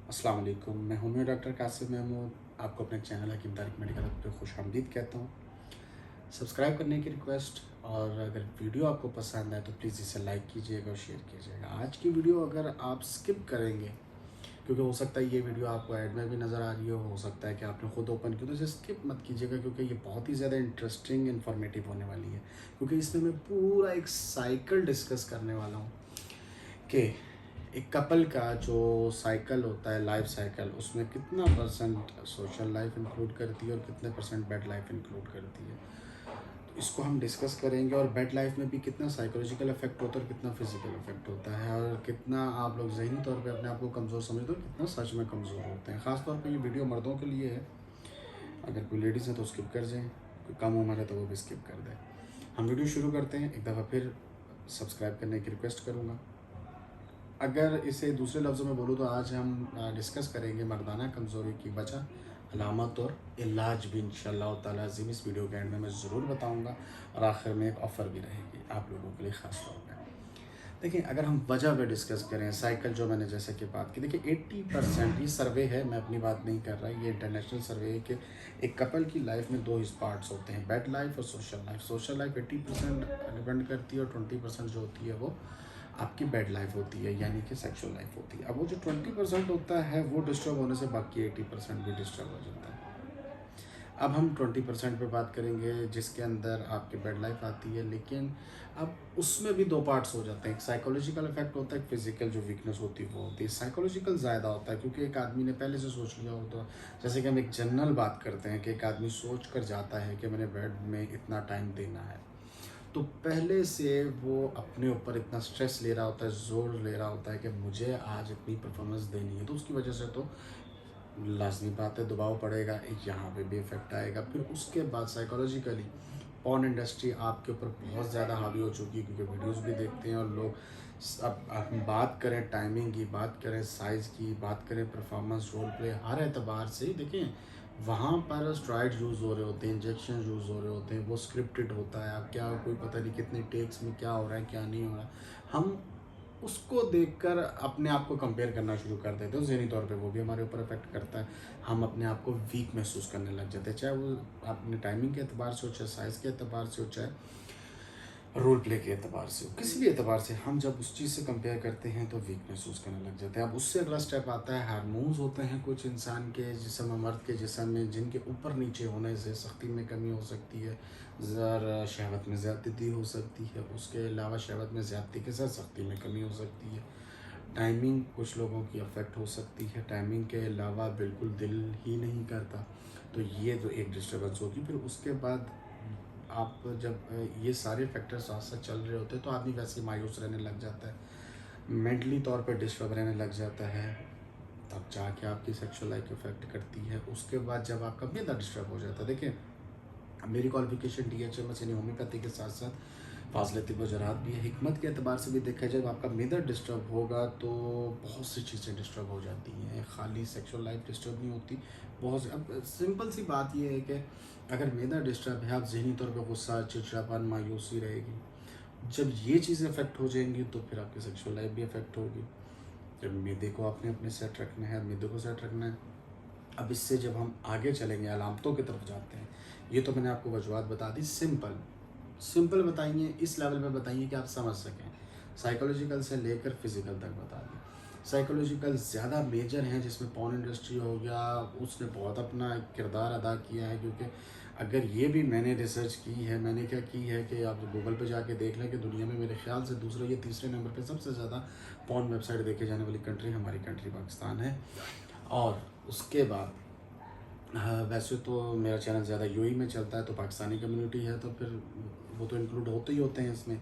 अस्सलाम वालेकुम। मैं हूं डॉक्टर कासिम महमूद। आपको अपने चैनल हकीम तारिक मेडिकल पे खुशामदीद कहता हूं। सब्सक्राइब करने की रिक्वेस्ट, और अगर वीडियो आपको पसंद आए तो प्लीज़ इसे लाइक कीजिएगा और शेयर कीजिएगा। आज की वीडियो अगर आप स्किप करेंगे, क्योंकि हो सकता है ये वीडियो आपको ऐड में भी नज़र आ रही हो सकता है कि आपने खुद ओपन की, तो इसे स्किप मत कीजिएगा क्योंकि ये बहुत ही ज़्यादा इंटरेस्टिंग इन्फॉर्मेटिव होने वाली है। क्योंकि इसमें मैं पूरा एक साइकिल डिस्कस करने वाला हूँ कि एक कपल का जो साइकिल होता है, लाइफ साइकिल, उसमें कितना परसेंट सोशल लाइफ इंक्लूड करती है और कितने परसेंट बेड लाइफ इंक्लूड करती है। तो इसको हम डिस्कस करेंगे, और बेड लाइफ में भी कितना साइकोलॉजिकल इफेक्ट होता है और कितना फिजिकल इफेक्ट होता है, और कितना आप लोग ज़हनी तौर पे अपने आप को कमज़ोर समझते हो, कितना सच में कमज़ोर होते हैं। ख़ास तौर पे ये वीडियो मर्दों के लिए है। अगर कोई लेडीज़ है तो स्किप कर जाएँ, कोई कम उम्र है तो वो भी स्किप कर दें। हम वीडियो शुरू करते हैं। एक दफ़ा फिर सब्सक्राइब करने की रिक्वेस्ट करूँगा। अगर इसे दूसरे लफ्ज़ों में बोलूँ तो आज हम डिस्कस करेंगे मर्दाना कमज़ोरी की वजह, अलामत और इलाज भी इंशाअल्लाह ताला अज़ीम इस वीडियो के एंड में मैं ज़रूर बताऊंगा। और आखिर में एक ऑफ़र भी रहेगी आप लोगों के लिए ख़ास तौर पे। देखिए, अगर हम वजह पे डिस्कस करें, साइकिल जो मैंने जैसे कि बात की, देखिए 80% ये सर्वे है, मैं अपनी बात नहीं कर रहा, ये इंटरनेशनल सर्वे है कि एक कपल की लाइफ में दो ही पार्ट्स होते हैं, बेड लाइफ और social life. Social life 80% depend करती है और 20% जो होती है वो आपकी बेड लाइफ होती है, यानी कि सेक्सुअल लाइफ होती है। अब वो जो 20% होता है वो डिस्टर्ब होने से बाकी 80% भी डिस्टर्ब हो जाता है। अब हम 20% पे बात करेंगे जिसके अंदर आपकी बेड लाइफ आती है, लेकिन अब उसमें भी दो पार्ट्स हो जाते हैं। एक साइकोलॉजिकल इफेक्ट होता है, एक फिजिकल जो वीकनेस होती है वो होती है। साइकोलॉजिकल ज़्यादा होता है क्योंकि एक आदमी ने पहले से सोच लिया होता है। जैसे कि हम एक जनरल बात करते हैं कि एक आदमी सोच कर जाता है कि मैंने बेड में इतना टाइम देना है, तो पहले से वो अपने ऊपर इतना स्ट्रेस ले रहा होता है, जोर ले रहा होता है कि मुझे आज इतनी परफॉर्मेंस देनी है, तो उसकी वजह से तो लाज़मी बात है दबाव पड़ेगा, यहाँ पे भी इफ़ेक्ट आएगा। फिर उसके बाद साइकोलॉजिकली पॉर्न इंडस्ट्री आपके ऊपर बहुत ज़्यादा हावी हो चुकी है क्योंकि वीडियोस भी देखते हैं और लोग अब हम बात करें टाइमिंग की, बात करें साइज़ की, बात करें परफॉर्मेंस, रोल प्ले, हर एतबार से देखें वहाँ पर स्ट्राइड यूज़ हो रहे होते हैं, इंजेक्शन यूज़ हो रहे होते हैं, वो स्क्रिप्टेड होता है। अब क्या कोई पता नहीं कितने टेक्स में क्या हो रहा है क्या नहीं हो रहा। हम उसको देखकर अपने आप को कंपेयर करना शुरू कर देते हैं, ज़हनी तौर पे वो भी हमारे ऊपर इफ़ेक्ट करता है। हम अपने आप को वीक महसूस करने लग जाते हैं, चाहे वो अपने टाइमिंग के एतबार से हो, चाहे साइज़ के एतबार से हो, चाहे रोल प्ले के एतबार से हो, किसी भी एतबार से हम जब उस चीज़ से कंपेयर करते हैं तो वीक महसूस करने लग जाते हैं। अब उससे अगला स्टेप आता है, हार्मोन्स होते हैं कुछ इंसान के जिस्म में, मर्द के जिस्म में, जिनके ऊपर नीचे होने से सख्ती में कमी हो सकती है, ज़रा शहवत में ज़्यादती हो सकती है। उसके अलावा शहवत में ज़्यादती के साथ सख्ती में कमी हो सकती है। टाइमिंग कुछ लोगों की अफेक्ट हो सकती है, टाइमिंग के अलावा बिल्कुल दिल ही नहीं करता, तो ये तो एक डिस्टर्बेंस होगी। फिर उसके बाद आप जब ये सारे फैक्टर साथ साथ चल रहे होते हैं तो आदमी वैसे ही मायूस रहने लग जाता है, मेंटली तौर पर डिस्टर्ब रहने लग जाता है, तब जाके आपकी सेक्सुअल लाइफ इफेक्ट करती है। उसके बाद जब आपका मेदा डिस्टर्ब हो जाता है, देखिए मेरी क्वालिफिकेशन DHMS यानी होम्योपैथी के साथ साथ फाजले तिब जरात भी है। हिकमत के अतबार से भी देखा जाए, जब आपका मेदर डिस्टर्ब होगा तो बहुत सी चीज़ें डिस्टर्ब हो जाती हैं, खाली सेक्सुअल लाइफ डिस्टर्ब नहीं होती। बहुत सी, अब सिंपल सी बात यह है कि अगर मेदा डिस्टर्ब है, आप जहनी तौर पर गुस्सा, चिड़चिड़ापन, मायूसी रहेगी। जब ये चीज़ें अफेक्ट हो जाएंगी तो फिर आपकी सेक्सुअल लाइफ भी अफेक्ट होगी। जब मैदे को आपने अपने सेट रखना है, मैदे को सेट रखना है। अब इससे जब हम आगे चलेंगे, अलामतों की तरफ जाते हैं, ये तो मैंने आपको वजूहत बता दी, सिंपल सिंपल बताइए, इस लेवल पे बताइए कि आप समझ सकें। साइकोलॉजिकल से लेकर फिजिकल तक बता दें। साइकोलॉजिकल ज़्यादा मेजर हैं, जिसमें पॉर्न इंडस्ट्री हो गया, उसने बहुत अपना किरदार अदा किया है। क्योंकि अगर ये भी मैंने रिसर्च की है, मैंने क्या की है कि आप गूगल पे जाके देख लें कि दुनिया में मेरे ख्याल से दूसरे या तीसरे नंबर पे सबसे ज़्यादा पॉर्न वेबसाइट देखे जाने वाली कंट्री हमारी कंट्री पाकिस्तान है। और उसके बाद हाँ, वैसे तो मेरा चैनल ज़्यादा यूएई में चलता है, तो पाकिस्तानी कम्युनिटी है तो फिर वो तो इंक्लूड होते ही होते हैं इसमें।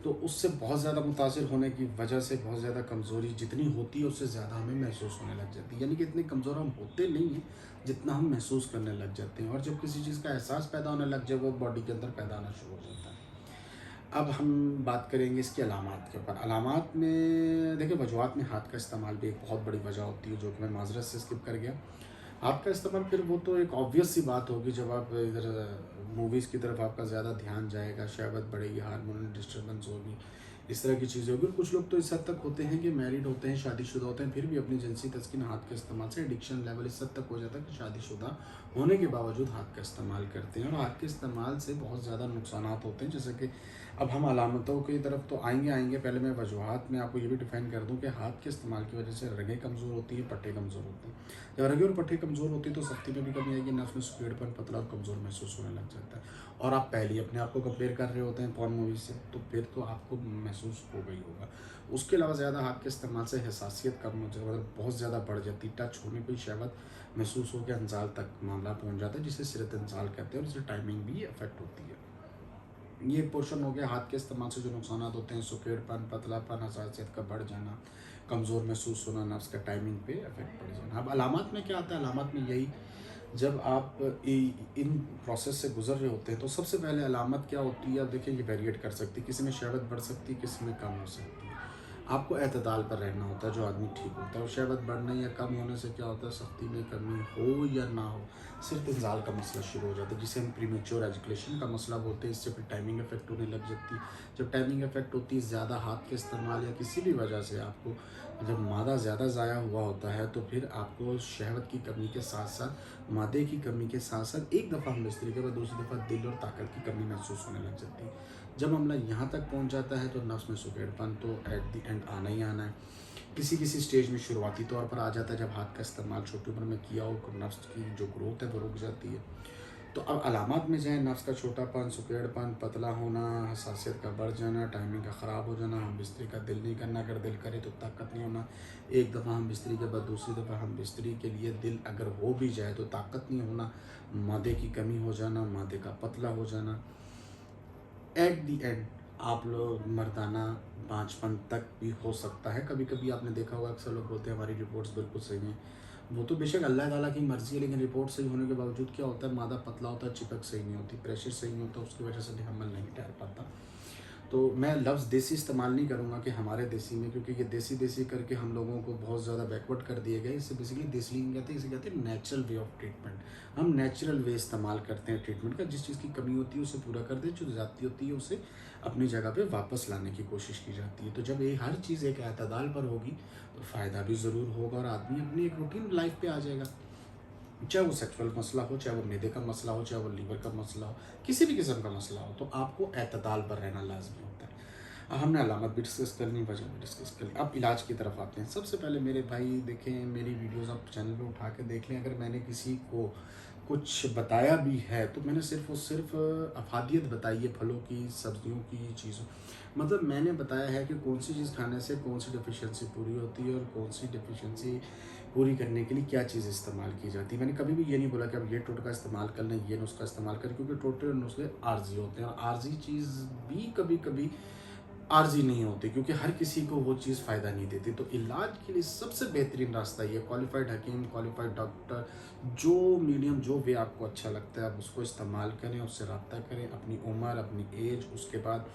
तो उससे बहुत ज़्यादा मुतासिर होने की वजह से बहुत ज़्यादा कमज़ोरी जितनी होती है उससे ज़्यादा हमें महसूस होने लग जाती है। यानी कि इतने कमज़ोर हम होते नहीं हैं जितना हम महसूस करने लग जाते हैं, और जब किसी चीज़ का एहसास पैदा होने लग जाए वो बॉडी के अंदर पैदा होना शुरू हो जाता है। अब हम बात करेंगे इसकी अलामात के ऊपर। अलामात में देखिए, वजूहत में हाथ का इस्तेमाल भी एक बहुत बड़ी वजह होती है, जो कि मैं माजरत से स्किप कर गया। हाथ का इस्तेमाल फिर वो तो एक ऑब्वियस सी बात होगी, जब आप इधर मूवीज़ की तरफ आपका ज़्यादा ध्यान जाएगा, शहवत बढ़ेगी, हार्मोनल डिस्टर्बेंस होगी, इस तरह की चीज़ें होगी। और कुछ लोग तो इस हद तक होते हैं कि मैरिड होते हैं, शादीशुदा होते हैं, फिर भी अपनी जिनसी तस्कीन हाथ के इस्तेमाल से एडिक्शन लेवल इस हद तक हो जाता है कि शादीशुदा होने के बावजूद हाथ का इस्तेमाल करते हैं। और हाथ के इस्तेमाल से बहुत ज़्यादा नुकसानात होते हैं, जैसे कि अब हम अलामतों की तरफ तो आएंगे। पहले मैं वजूहात में आपको ये भी डिफाइन कर दूं कि हाथ के इस्तेमाल की वजह से रगें कमज़ोर होती हैं, पट्टे कमज़ोर होते हैं। जब रगें और पट्टे कमज़ोर होती है तो सख्ती में भी कमी आएगी, नस में सुखेड़पन, पतला और कमज़ोर महसूस होने लग जाता है। और आप पहले ही अपने आप को कंपेयर कर रहे होते हैं पॉर्न मूवी से, तो फिर तो आपको महसूस हो गई होगा। उसके अलावा ज़्यादा हाथ के इस्तेमाल से हसासियत कम हो जाती है, मतलब बहुत ज़्यादा बढ़ जाती है। टच होने पर शहवत महसूस हो के अंजाल तक मामला पहुँच जाता है, जिसे सिरत अंजाल कहते हैं, और इससे टाइमिंग भी अफेक्ट होती है। ये एक पोर्शन हो गया हाथ के इस्तेमाल से जो नुकसान होते हैं, सुखेड़पन, पतलापन, हसासियत का बढ़ जाना, कमज़ोर महसूस होना, नर्व्स का टाइमिंग पे इफेक्ट पड़ जाना। अब अलामत में क्या आता है? अलामत में यही, जब आप इन प्रोसेस से गुजर रहे होते हैं तो सबसे पहले अलामत क्या होती है? अब देखिए, ये वेरिएट कर सकती है, किसी में शहवत बढ़ सकती है, किसी में कम हो सकती है। आपको एतदाल पर रहना होता है, जो आदमी ठीक होता है। और शहवत बढ़ने या कम होने से क्या होता है? सख्ती में कमी हो या ना हो, सिर्फ इंजाल का मसला शुरू हो जाता है, जिसे हम प्रीमेच्योर एजुकेशन का मसला बोलते हैं। इससे फिर टाइमिंग इफेक्ट होने लग जाती है। जब टाइमिंग इफेक्ट होती है, ज़्यादा हाथ के इस्तेमाल या किसी भी वजह से आपको जब मादा ज़्यादा ज़ाया हुआ होता है, तो फिर आपको शहवत की कमी के साथ साथ, मादे की कमी के साथ साथ, एक दफ़ा हम बिस्तरी के बाद दूसरी दफ़ा दिल और ताकत की कमी महसूस होने लग जाती है। जब मामला यहाँ तक पहुँच जाता है तो नफ्स में सुखेड़पन तो एट द एंड आना ही आना है। किसी किसी स्टेज में शुरुआती तौर पर आ जाता है, जब हाथ का इस्तेमाल छोटी उम्र में किया हो तो नफ्स की जो ग्रोथ है वो रुक जाती है। तो अब अलामत में जाए, नफ्स का छोटापन, सुखेड़पन, पतला होना, हसासियत का बढ़ जाना, टाइमिंग का ख़राब हो जाना, हम बिस्तरी का दिल नहीं करना, अगर दिल करे तो ताकत नहीं होना, एक दफ़ा हम बिस्तरी के बाद दूसरी दफ़ा हम बिस्तरी के लिए दिल अगर हो भी जाए तो ताकत नहीं होना, मादे की कमी हो जाना, मादे का पतला हो जाना, एट दी एंड आप लोग मर्दाना बाँझपन तक भी हो सकता है। कभी कभी आपने देखा होगा, अक्सर लोग बोलते हैं हमारी रिपोर्ट्स बिल्कुल सही हैं। वो तो बेशक अल्लाह ताला की मर्ज़ी है, लेकिन रिपोर्ट सही होने के बावजूद क्या होता है? मादा पतला होता है, चिपक सही नहीं होती, प्रेशर सही नहीं होता, उसकी वजह से भी हमल नहीं ठहर पाता। तो मैं लफ्ज़ देसी इस्तेमाल नहीं करूँगा कि हमारे देसी में, क्योंकि ये देसी देसी करके हम लोगों को बहुत ज़्यादा बैकवर्ड कर दिए गए। इसे बेसिकली देसी नहीं कहते, इसे कहते हैं नेचुरल वे ऑफ ट्रीटमेंट। हम नेचुरल वे इस्तेमाल करते हैं ट्रीटमेंट का, जिस चीज़ की कमी होती है उसे पूरा कर दे, जो ज़्यादती होती है उसे अपनी जगह पे वापस लाने की कोशिश की जाती है। तो जब ये हर चीज़ एक एतदाल पर होगी तो फ़ायदा भी ज़रूर होगा, और आदमी अपनी एक रूटीन लाइफ पे आ जाएगा। चाहे वो सेक्सुअल मसला हो, चाहे वो मैदे का मसला हो, चाहे वो लीवर का मसला हो, किसी भी किस्म का मसला हो, तो आपको एतदाल पर रहना लाजमी होता है। हमने अलामत भी डिस्कस कर ली, वजह भी डिस्कस कर ली। अब इलाज की तरफ आते हैं। सबसे पहले मेरे भाई देखें, मेरी वीडियोस आप चैनल पे उठा के देख लें। अगर मैंने किसी को कुछ बताया भी है तो मैंने सिर्फ़ और सिर्फ अफादियत बताई है, फलों की, सब्जियों की, चीज़ों, मतलब मैंने बताया है कि कौन सी चीज़ खाने से कौन सी डिफिशियंसी पूरी होती है और कौन सी डिफिशियंसी पूरी करने के लिए क्या चीज़ इस्तेमाल की जाती है। मैंने कभी भी ये नहीं बोला कि आप ये टोटका इस्तेमाल कर लें, ये नुस्खा इस्तेमाल करें, क्योंकि टोटके और नुस्खे आर्जी होते हैं, और आर्जी चीज़ भी कभी कभी आर्जी नहीं होती, क्योंकि हर किसी को वो चीज़ फ़ायदा नहीं देती। तो इलाज के लिए सबसे बेहतरीन रास्ता ये, क्वालिफाइड हकीम, क्वालिफाइड डॉक्टर, जो मीडियम, जो वे आपको अच्छा लगता है आप उसको इस्तेमाल करें, उससे रब्ता करें। अपनी उम्र, अपनी एज, उसके बाद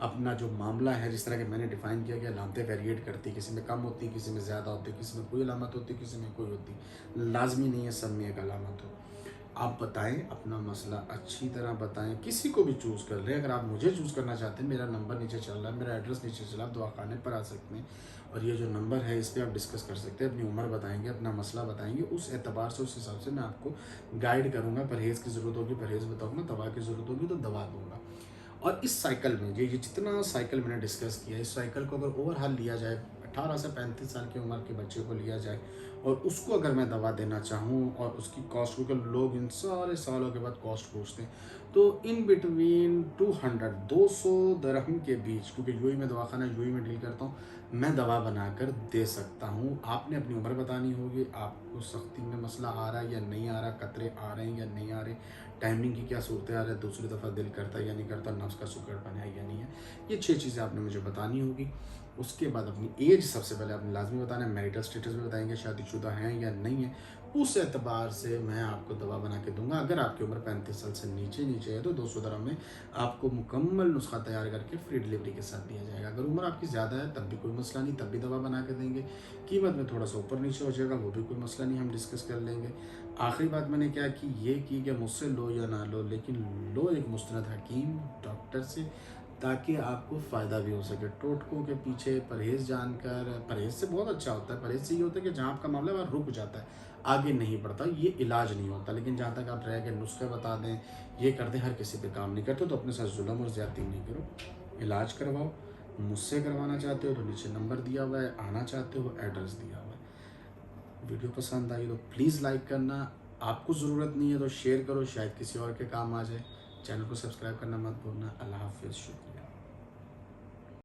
अपना जो मामला है, जिस तरह के मैंने डिफ़ाइन किया कि अलामतें वेरिएट करती, किसी में कम होती, किसी में ज़्यादा होती, किसी में कोई अलामत होती, किसी में कोई होती, लाजमी नहीं है सब में एक अलामत हो। आप बताएं अपना मसला, अच्छी तरह बताएं, किसी को भी चूज़ कर लें। अगर आप मुझे चूज़ करना चाहते हैं, मेरा नंबर नीचे चल रहा है, मेरा एड्रेस नीचे चला, आप दवाखाने पर आ सकते हैं, और ये जो नंबर है इस पर आप डिस्कस कर सकते हैं। अपनी उम्र बताएंगे, अपना मसला बताएंगे, उस एतबार से, उस हिसाब से मैं आपको गाइड करूँगा। परहेज़ की ज़रूरत होगी परहेज़ बताऊँगा, दवा की ज़रूरत होगी तो दवा दूँगा। और इस साइकिल में ये जितना साइकिल मैंने डिस्कस किया, इस साइकिल को अगर ओवरहाल लिया जाए, 18 से 35 साल की उम्र के बच्चे को लिया जाए और उसको अगर मैं दवा देना चाहूँ और उसकी कॉस्ट, क्योंकि लोग इन सारे सालों के बाद कॉस्ट पूछते हैं, तो इन बिटवीन 200 दरहम के बीच, क्योंकि यूएई में दवाखाना, यूएई में डील करता हूँ, मैं दवा बनाकर दे सकता हूँ। आपने अपनी उम्र बतानी होगी, आपको सख्ती में मसला आ रहा है या नहीं आ रहा, कतरे आ रहे हैं या नहीं आ रहे, टाइमिंग की क्या सूरत आ रही है, दूसरी दफ़ा दिल करता है या नहीं करता, नफ्स का सुकड़पन है या नहीं है, ये 6 चीज़ें आपने मुझे बतानी होगी। उसके बाद अपनी एज सबसे पहले आपने लाजमी बताना है, मैरिटल स्टेटस भी बताएंगे, शादीशुदा हैं या नहीं है, उस एतबार से मैं आपको दवा बना के दूंगा। अगर आपकी उम्र 35 साल से नीचे नीचे है तो 200 दरहम में आपको मुकम्मल नुस्खा तैयार करके फ्री डिलीवरी के साथ दिया जाएगा। अगर उम्र आपकी ज़्यादा है तब भी कोई मसला नहीं, तब भी दवा बना के देंगे। कीमत में थोड़ा सा ऊपर नीचे हो जाएगा, वो भी कोई मसला नहीं, हम डिस्कस कर लेंगे। आखिरी बात मैंने क्या की, ये की कि मुझसे लो या ना लो, लेकिन लो एक मुस्तनद हकीम, डॉक्टर से, ताकि आपको फ़ायदा भी हो सके। टोटकों के पीछे परहेज़ जानकर, परहेज़ से बहुत अच्छा होता है। परहेज़ से ये होता है कि जहाँ आपका मामला है वहाँ रुक जाता है, आगे नहीं बढ़ता, ये इलाज नहीं होता। लेकिन जहाँ तक आप रह के नुस्खे बता दें, ये कर दें, हर किसी पे काम नहीं करते, तो अपने साथ ज़ुल्म और ज़्यादती नहीं करो। इलाज करवाओ। मुझसे करवाना चाहते हो तो नीचे नंबर दिया हुआ है, आना चाहते हो एड्रेस दिया हुआ है। वीडियो पसंद आई तो प्लीज़ लाइक करना। आपको ज़रूरत नहीं है तो शेयर करो, शायद किसी और के काम आ जाए। चैनल को सब्सक्राइब करना मत भूलना। अल्लाह हाफ़िज़। शुक्रिया।